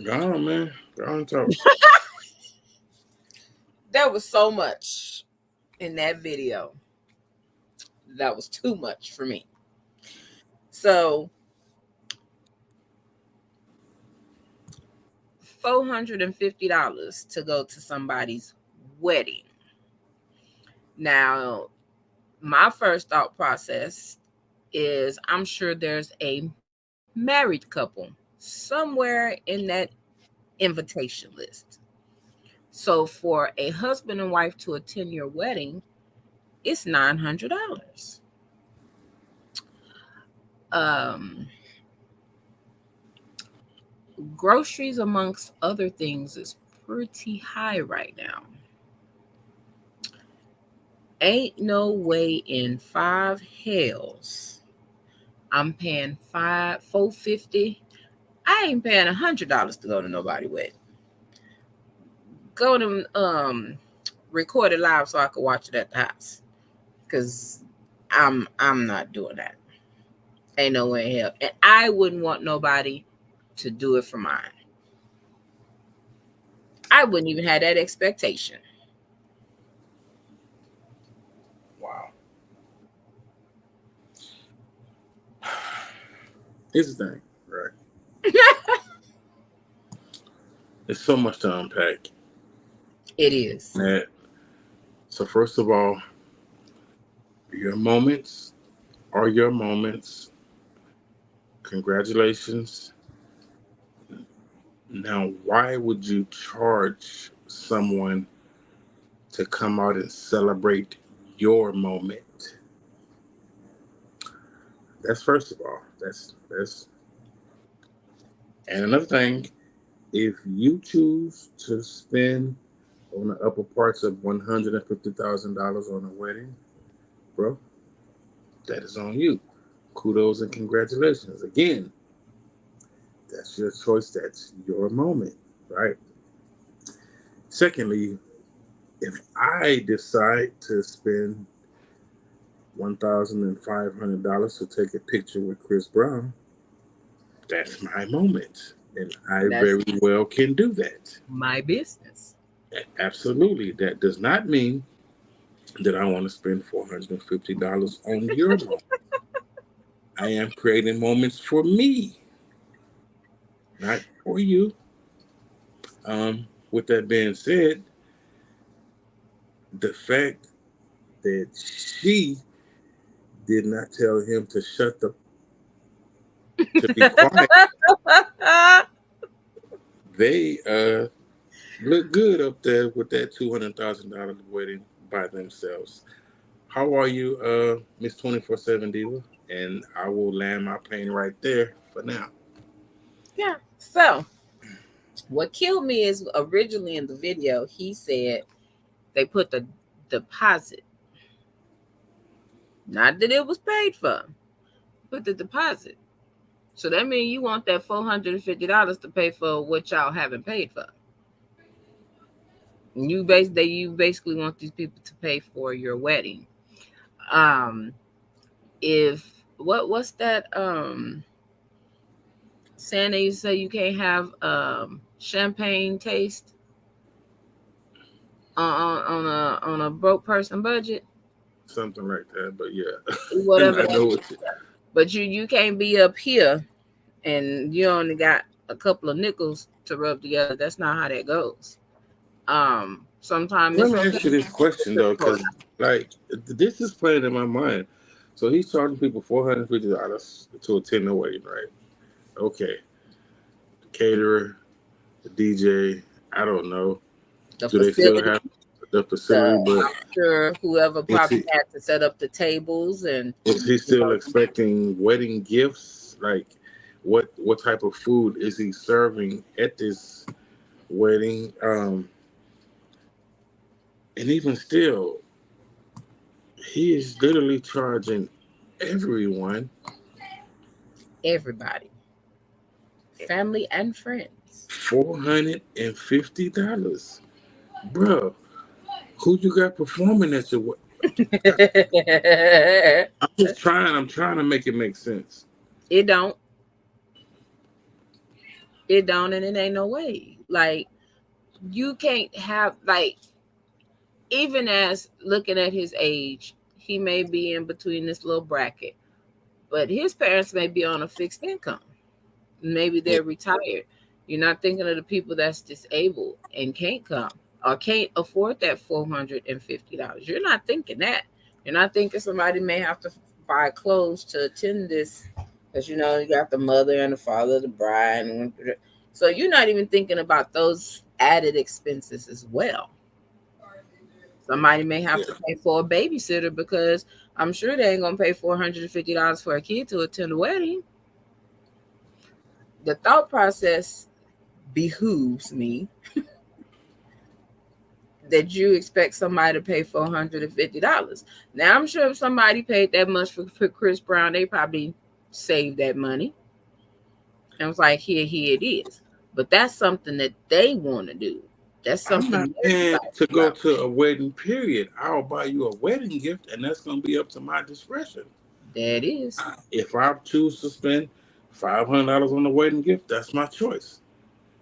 Go on, man. Go on and talk. There was so much in that video. That was too much for me. So, $450 to go to somebody's wedding. Now, my first thought process is I'm sure there's a married couple somewhere in that invitation list. So for a husband and wife to attend your wedding, it's $900. Groceries, amongst other things, is pretty high right now. Ain't no way in 5 hells I'm paying $450. I ain't paying $100 to go to nobody wedding. Go to record it live so I can watch it at the house. Cause I'm not doing that. Ain't no way in hell. And I wouldn't want nobody to do it for mine. I wouldn't even have that expectation. Wow. Here's the thing, right? There's so much to unpack. It is. So first of all, your moments are your moments. Congratulations. Now, why would you charge someone to come out and celebrate your moment? That's first of all. That's and another thing, if you choose to spend on the upper parts of $150,000 on a wedding, bro, that is on you. Kudos and congratulations. Again, that's your choice. That's your moment, right? Secondly, if I decide to spend $1,500 to take a picture with Chris Brown, that's my moment. And I very well can do that. My business. Absolutely. That does not mean that I want to spend $450 on your moment. I am creating moments for me, not for you. With that being said, the fact that she did not tell him to shut the to be quiet, they look good up there with that $200,000 wedding by themselves. How are you, Miss 24/7 Diva? And I will land my plane right there for now. Yeah. So what killed me is originally in the video, he said they put the deposit. Not that it was paid for, but the deposit. So that means you want that $450 to pay for what y'all haven't paid for. You basically want these people to pay for your wedding. What's that saying they say you can't have champagne taste on a broke person budget? Something like that, but yeah. Whatever. I know what but you can't be up here and you only got a couple of nickels to rub together. That's not how that goes. Sometimes let me ask you this question though, because like this is playing in my mind. So he's charging people $450 to attend the wedding, right? Okay. The caterer, the DJ, I don't know. Do they still have the facility? But I'm sure whoever probably had to set up the tables and is he still expecting wedding gifts? Like what type of food is he serving at this wedding? And even still, he is literally charging everybody, family and friends, $450. Bro, who you got performing at your wedding? I'm trying to make it make sense. It don't, and it ain't no way. Like, you can't have, like, even as looking at his age, he may be in between this little bracket, but his parents may be on a fixed income. Maybe they're retired. You're not thinking of the people that's disabled and can't come or can't afford that $450. You're not thinking that. You're not thinking somebody may have to buy clothes to attend this, because you got the mother and the father of the bride. So you're not even thinking about those added expenses as well. Somebody may have to pay for a babysitter because I'm sure they ain't gonna pay $450 for a kid to attend a wedding. The thought process behooves me that you expect somebody to pay $450. Now, I'm sure if somebody paid that much for Chris Brown, they probably saved that money and was like, here it is. But that's something that they want to do. That's something I'm not paying to go to a wedding, period. I'll buy you a wedding gift, and that's going to be up to my discretion. That is. If I choose to spend $500 on a wedding gift, that's my choice.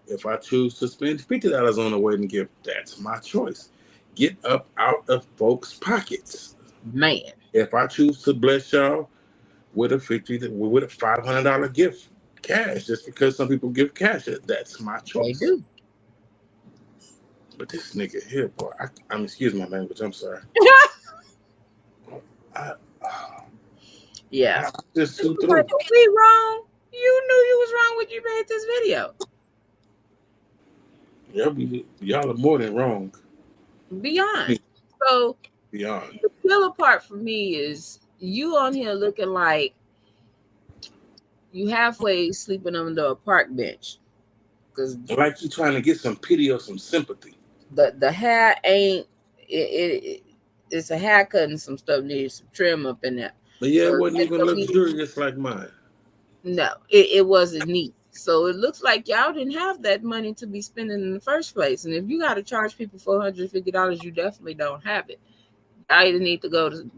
If I choose to spend $50 on a wedding gift, that's my choice. Get up out of folks' pockets. Man. If I choose to bless y'all with a $500 gift, cash, just because some people give cash, that's my choice. They do. But this nigga here, boy, I'm excuse my language, I'm sorry. Yeah. Just too through. We wrong. You knew you was wrong when you made this video. Y'all are more than wrong. Beyond. So beyond. The killer part for me is you on here looking like you halfway sleeping under a park bench. Cause like you trying to get some pity or some sympathy. The hair ain't it's a haircut and some stuff needs some trim up in there. But yeah, so it wasn't even luxurious like mine. No, it wasn't neat. So it looks like y'all didn't have that money to be spending in the first place. And if you got to charge people $450, you definitely don't have it. I either need to go to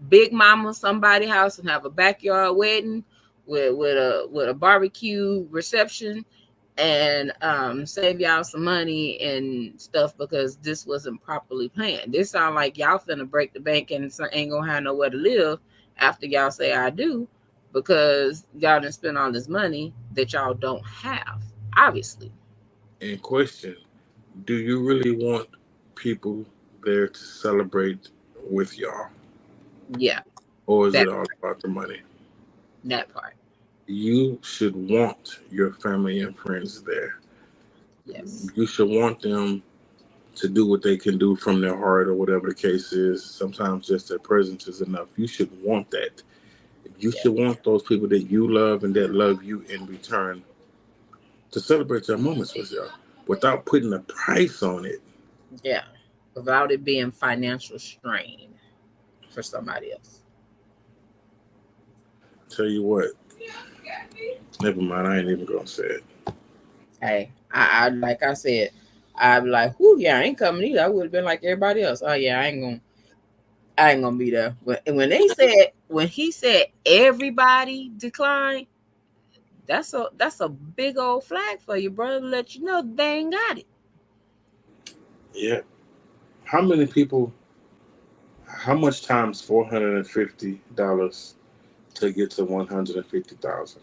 Big Mama somebody's house and have a backyard wedding with a barbecue reception and save y'all some money and stuff because this wasn't properly planned. This sound like y'all finna break the bank and ain't gonna have nowhere to live after y'all say I do. Because y'all didn't spend all this money that y'all don't have, obviously. In question, do you really want people there to celebrate with y'all? Yeah. Or is it all about the money? That part. You should want your family and friends there. Yes. You should want them to do what they can do from their heart or whatever the case is. Sometimes just their presence is enough. You should want that. You should want those people that you love and that love you in return to celebrate your moments with y'all without putting a price on it. Yeah, without it being financial strain for somebody else. Tell you what, never mind. I ain't even gonna say it. Hey, I like I said, I'd be like, "Whoo, yeah, I ain't coming either." I would have been like everybody else. Oh yeah, I ain't gonna be there. When he said everybody declined, that's a big old flag for you, brother. To let you know they ain't got it. Yeah. How many people? How much times $450 to get to 150,000?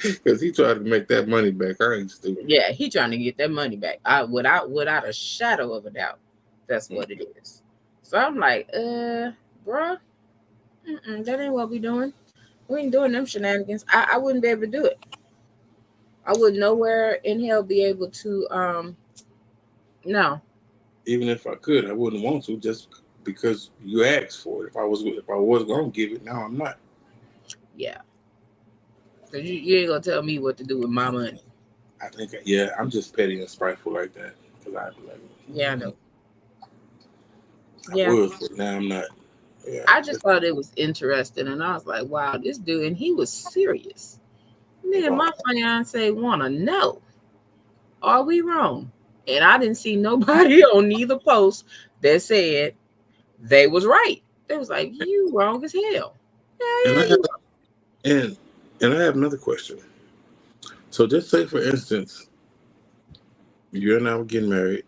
Because he tried to make that money back. I ain't stupid. Yeah, he trying to get that money back. Without a shadow of a doubt, that's what it is. So I'm like, bruh, that ain't what we doing. We ain't doing them shenanigans. I wouldn't be able to do it. I would nowhere in hell be able to. No. Even if I could, I wouldn't want to, just because you asked for it. If I was gonna give it, now I'm not. Yeah. Cause you ain't gonna tell me what to do with my money. I think, yeah, I'm just petty and spiteful like that. Cause I'd be like, yeah, I know. I would, but now I'm not. Yeah, I just thought it was interesting, and I was like, "Wow, this dude!" And he was serious. Me and my fiance want to know: are we wrong? And I didn't see nobody on neither post that said they was right. They was like, "You wrong as hell." And I have another question. So just say, for instance, you and I were getting married.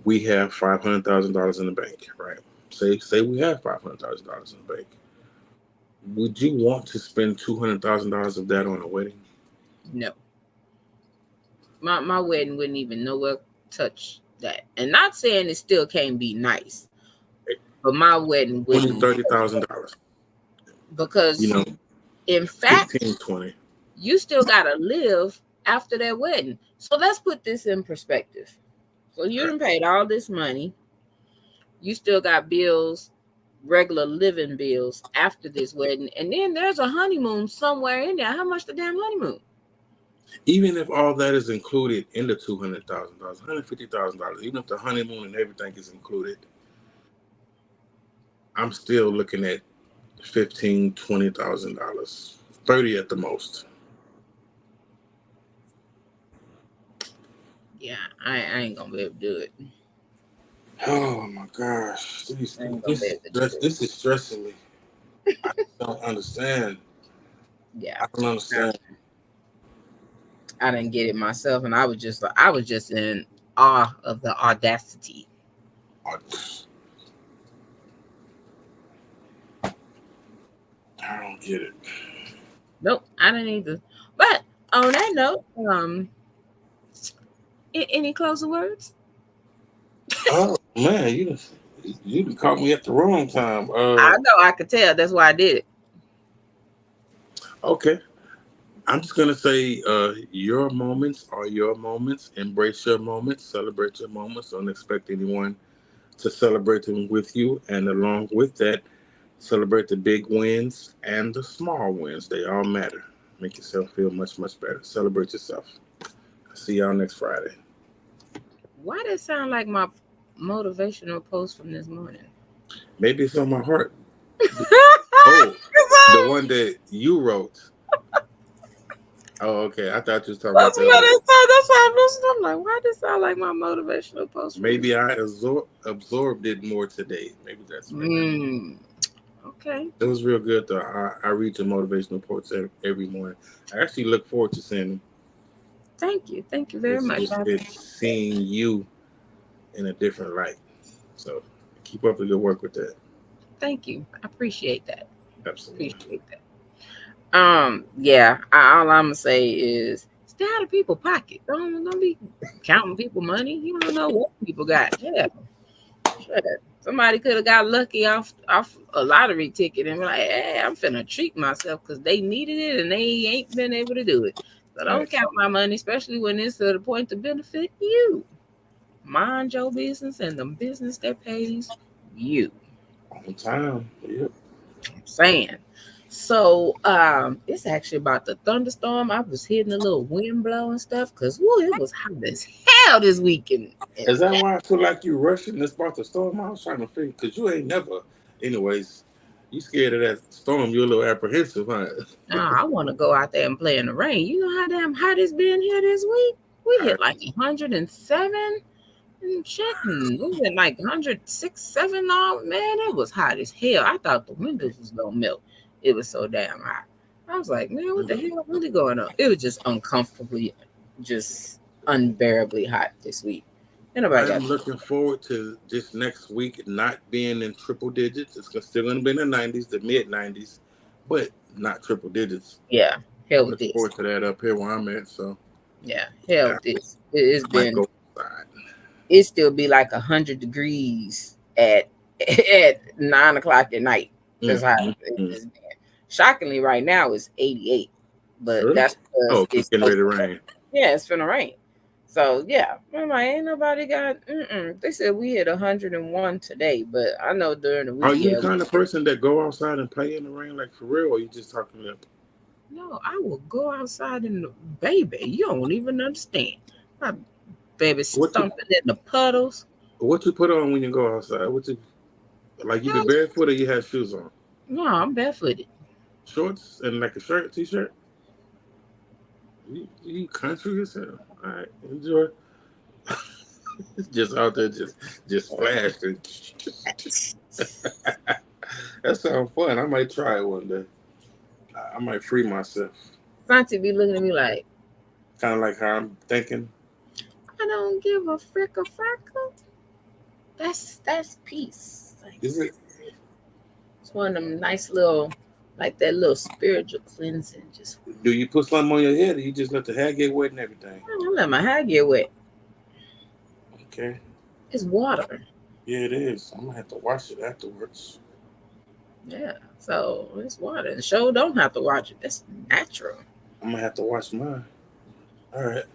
We have $500,000 in the bank, right? Say we have $500,000 in the bank. Would you want to spend $200,000 of that on a wedding? No. My wedding wouldn't even nowhere touch that. And not saying it still can't be nice, but my wedding wouldn't. $30,000. Because in fact, 15, 20. You still gotta live after that wedding. So let's put this in perspective. So you done paid all this money. You still got bills regular living bills after this wedding, and then there's a honeymoon somewhere in there. How much the damn honeymoon? Even if all that is included in the $200,000, $150,000, even if the honeymoon and everything is included, I'm still looking at $15,000, $20,000, $30,000 at the most. Yeah, I ain't gonna be able to do it. Oh my gosh, this is stressing me. I don't understand. Yeah, I don't understand. I didn't get it myself, and I was just in awe of the audacity. I don't get it. Nope, I didn't either. But on that note, any closing words? Oh man, you caught me at the wrong time. I know, I could tell. That's why I did it. Okay. I'm just gonna say your moments are your moments. Embrace your moments, celebrate your moments. Don't expect anyone to celebrate them with you. And along with that, celebrate the big wins and the small wins. They all matter. Make yourself feel much, much better. Celebrate yourself. See y'all next Friday. Why did it sound like my motivational post from this morning? Maybe it's on my heart. Oh, the one that you wrote. Oh, okay. I thought you was talking about that. That's why I'm listening. I'm like, why does it sound like my motivational post? Maybe I absorbed it more today. Maybe that's okay. It was real good though. I read your motivational posts every morning. I actually look forward to seeing them. Thank you very much. It's seeing you in a different light. So keep up the good work with that. Thank you. I appreciate that. Absolutely. Appreciate that. Yeah. All I'm gonna say is stay out of people's pocket. Don't be counting people money. You don't know what people got. Yeah. Shut up. Somebody could have got lucky off a lottery ticket and be like, hey, I'm finna treat myself because they needed it and they ain't been able to do it. So don't count my money, especially when it's to the point to benefit you. Mind your business and the business that pays you. On time. Yep. I'm saying. So it's actually about the thunderstorm. I was hitting a little wind blow and stuff because it was hot as hell this weekend. Is that why I feel like you rushing this about the storm? I was trying to figure because you ain't never. Anyways, you scared of that storm. You're a little apprehensive, huh? No, I want to go out there and play in the rain. You know how damn hot it's been here this week? We hit like 107 and shit. We hit like 106, 7. Oh, man, it was hot as hell. I thought the windows was going to melt. It was so damn hot. I was like, man, what the hell is really going on? It was just uncomfortably, just unbearably hot this week. I'm looking forward to this next week not being in triple digits. It's still going to be in the 90s, the mid 90s, but not triple digits. Yeah, hell with this. Looking forward to that up here where I'm at. So yeah, hell with this. It's been. It still be like 100 degrees at 9 o'clock at night. That's how it's been. Shockingly, right now it's 88, but really? That's it's getting ready to rain. Yeah, it's finna rain. So yeah, I'm like, ain't nobody got. They said we hit 101 today, but I know during the week. Are you the kind of person that go outside and play in the rain, like for real, or you just talking up? No, I will go outside in the baby. You don't even understand. My baby stomping in the puddles. What you put on when you go outside? Like you be barefoot or you have shoes on? No, I'm barefooted. Shorts and like a shirt, t-shirt. You country yourself. All right, enjoy. Just out there, just splashed. That sounds fun. I might try it one day. I might free myself. Santi be looking at me like, kind of like how I'm thinking. I don't give a freckle. That's peace. Like, is it? It's one of them nice little. Like that little spiritual cleansing. Just do you put something on your head or you just let the hair get wet and everything? I let my hair get wet. Okay. It's water. Yeah, it is. I'm gonna have to wash it afterwards. Yeah, so it's water. The show don't have to watch it. That's natural. I'm gonna have to wash mine. All right.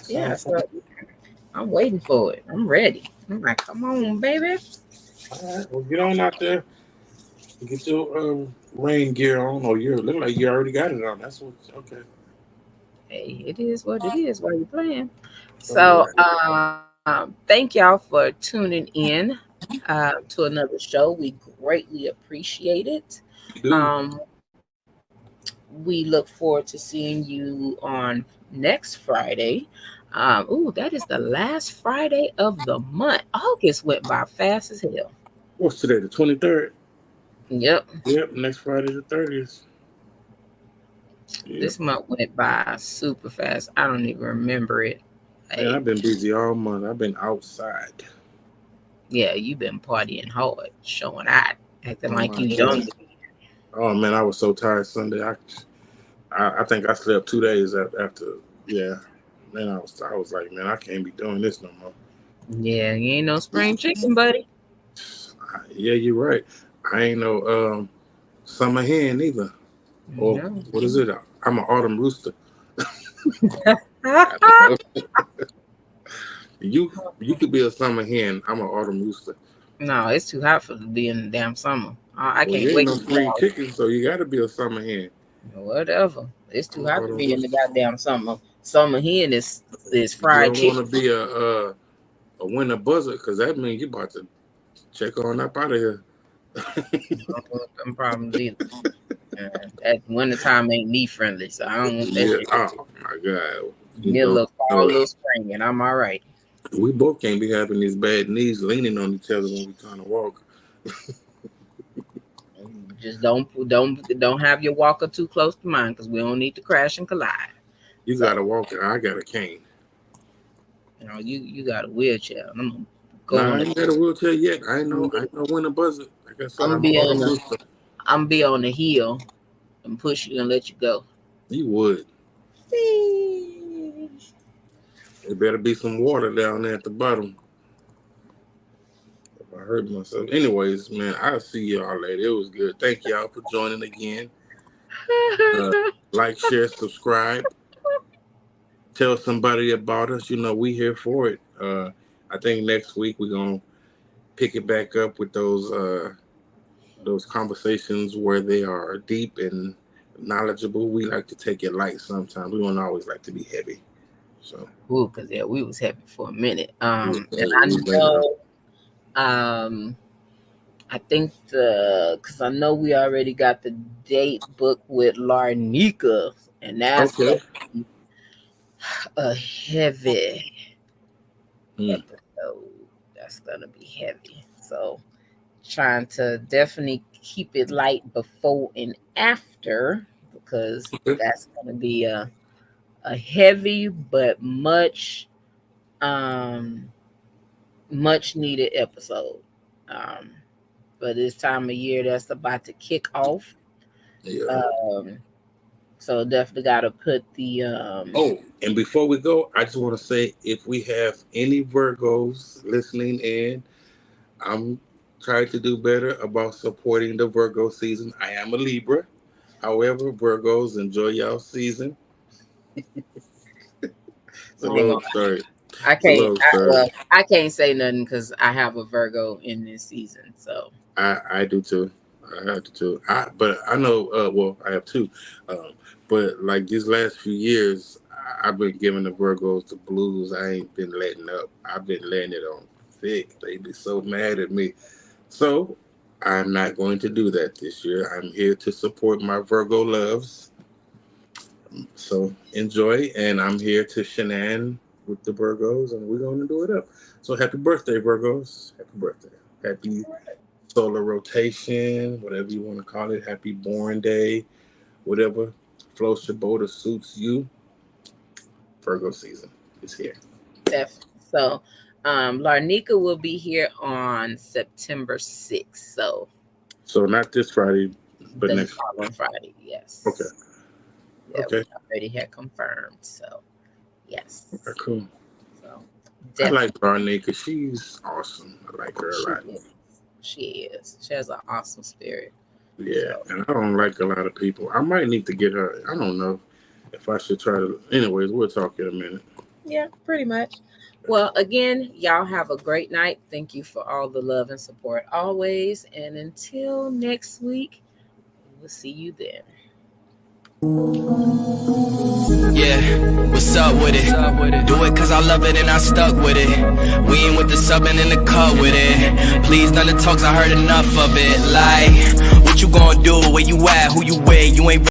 Yeah, so I'm waiting for it. I'm ready. I'm like, come on, baby. All right, well, get on out there. Get your rain gear on, or you look like you already got it on. That's what. Okay. Hey, it is what it is while you're playing. All So, thank y'all for tuning in to another show. We greatly appreciate it. right. We look forward to seeing you on next Friday. That is the last Friday of the month. August went by fast as hell. What's today? The 23rd. Yep. Yep. Next Friday the 30th. Yep. This month went by super fast. I don't even remember it. Man, I've been busy all month. I've been outside. Yeah, you've been partying hard, showing out, acting like you young. Oh man, I was so tired Sunday. I think I slept 2 days after. Yeah, man, I was like, man, I can't be doing this no more. Yeah, you ain't no spring chicken, buddy. Yeah, you're right. I ain't no summer hen either. Or what is it? I'm an autumn rooster. You could be a summer hen. I'm an autumn rooster. No, it's too hot for to be in the damn summer. I can't you wait. Ain't no spring chicken, so you got to be a summer hen. Whatever. It's too hot to be in the goddamn summer. Summer hen is fried chicken. You don't want to be a winter buzzard because that means you about to check on up out of here. Some problems either. At wintertime ain't knee friendly, so I don't want that. Yeah. Oh my god. Middle of fall, little spring, and I'm all right. We both can't be having these bad knees leaning on each other when we're trying to walk. Just don't have your walker too close to mine because we don't need to crash and collide. You got a walker, I got a cane. You know, you got a wheelchair. I ain't got a wheelchair yet. I ain't know when to buzz it. Like I said, I'm be on the hill and push you and let you go. You would. There better be some water down there at the bottom. If I hurt myself. Anyways, man, I'll see y'all later. It was good. Thank y'all for joining again. Like, share, subscribe. Tell somebody about us. You know, we here for it. I think next week we're going to pick it back up with those conversations where they are deep and knowledgeable. We like to take it light sometimes. We don't always like to be heavy. So, because we was heavy for a minute. And I know, I think because I know we already got the date booked with Larnica, and that's a heavy episode. That's gonna be heavy. So, trying to definitely keep it light before and after because that's gonna be a heavy but much needed episode. For this time of year that's about to kick off. Yeah. So definitely gotta put the and before we go, I just want to say if we have any Virgos listening in, I'm trying to do better about supporting the Virgo season. I am a Libra. However, Virgos, enjoy y'all season. It's a long story. I can't say nothing because I have a Virgo in this season. So I do too. I have to too. But I know. I have two. But like these last few years, I've been giving the Virgos the blues. I ain't been letting up. I've been letting it on thick. They be so mad at me. So I'm not going to do that this year. I'm here to support my Virgo loves. So enjoy, and I'm here to shenan with the Virgos, and we're going to do it up. So happy birthday, Virgos. Happy birthday. Happy solar rotation, whatever you want to call it. Happy born day, whatever floats your boat or suits you. Virgo season is here. Definitely. So Larnica will be here on September 6th. So not this Friday, but next Friday. Yes. Okay. Yeah, okay. We already had confirmed. So yes. Okay, cool. So I like Larnica. She's awesome. I like her a lot. She is. She has an awesome spirit. Yeah, and I don't like a lot of people. I might need to get her. I don't know if I should try to. Anyways, we'll talk in a minute. Yeah, pretty much. Well, again, y'all have a great night. Thank you for all the love and support always. And until next week, we'll see you then. Yeah, what's up with it? Do it cause I love it and I stuck with it. We ain't with the subbing in the cut with it. Please none of the talks, I heard enough of it. Like, what you gonna do? Where you at? Who you with? You ain't